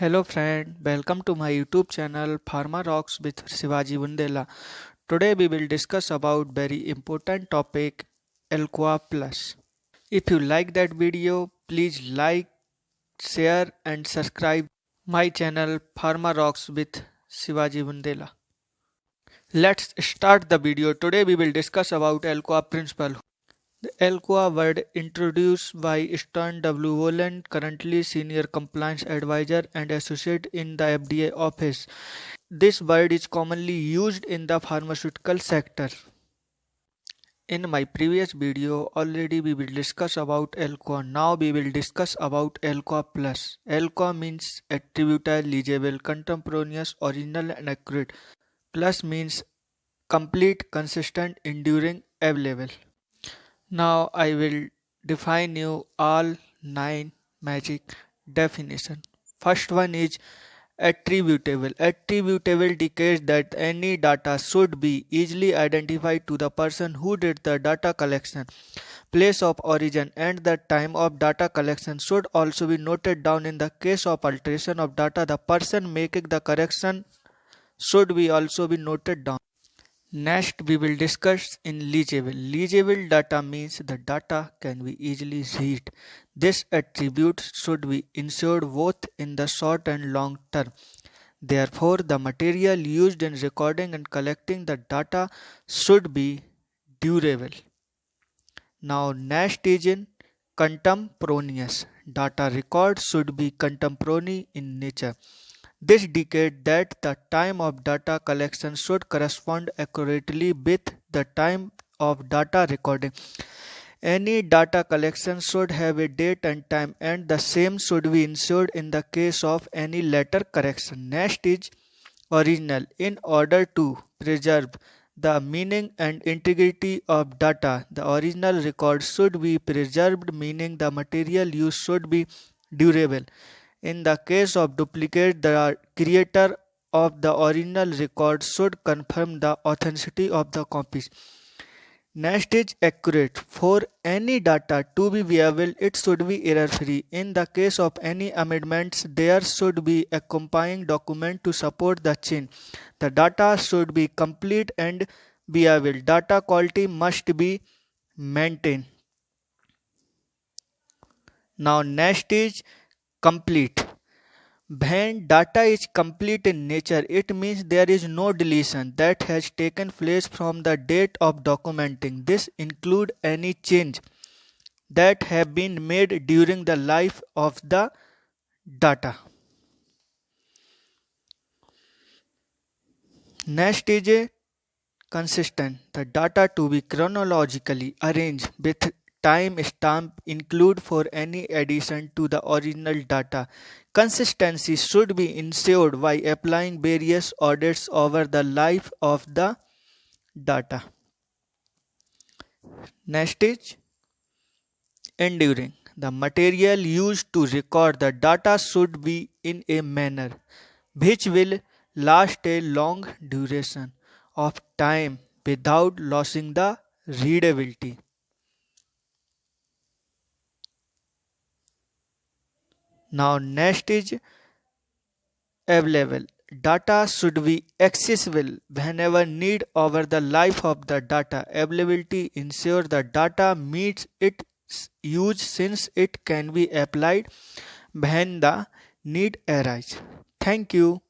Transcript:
Hello friend, welcome to my YouTube channel Pharma Rocks with Shivaji Bundela. Today we will discuss about very important topic Alcoa Plus. If you like that video, please like, share and subscribe my channel Pharma Rocks with Shivaji Bundela. Let's start the video. Today we will discuss about Alcoa principle. The Alcoa word introduced by Stan W. Wolland, currently Senior Compliance Advisor and Associate in the FDA Office. This word is commonly used in the pharmaceutical sector. In my previous video, already we will discuss about Alcoa. Now we will discuss about Alcoa Plus. Alcoa means attributable, legible, contemporaneous, original and accurate. Plus means complete, consistent, enduring, available. Now I will define you all 9 magic definition. First one is attributable. Attributable indicates that any data should be easily identified to the person who did the data collection. Place of origin and the time of data collection should also be noted down. In the case of alteration of data, the person making the correction should be also be noted down. Next, we will discuss in legible. Legible data means the data can be easily read. This attribute should be ensured both in the short and long term. Therefore, the material used in recording and collecting the data should be durable. Now, next is in contemporaneous. Data record should be contemporary in nature. This indicates that the time of data collection should correspond accurately with the time of data recording. Any data collection should have a date and time, and the same should be ensured in the case of any later correction. Next is original. In order to preserve the meaning and integrity of data, the original record should be preserved, meaning the material used should be durable. In the case of duplicate, the creator of the original record should confirm the authenticity of the copies. Next is accurate. For any data to be viable, it should be error-free. In the case of any amendments, there should be a accompanying document to support the change. The data should be complete and viable. Data quality must be maintained. Now next is complete. When data is complete in nature, it means there is no deletion that has taken place from the date of documenting. This includes any change that have been made during the life of the data. Next is a consistent. The data to be chronologically arranged with time stamp include for any addition to the original data. Consistency should be ensured by applying various orders over the life of the data. Next is enduring. The material used to record the data should be in a manner which will last a long duration of time without losing the readability. Now next is available. Data should be accessible whenever need over the life of the data. Availability ensures the data meets its use since it can be applied when the need arises. Thank you.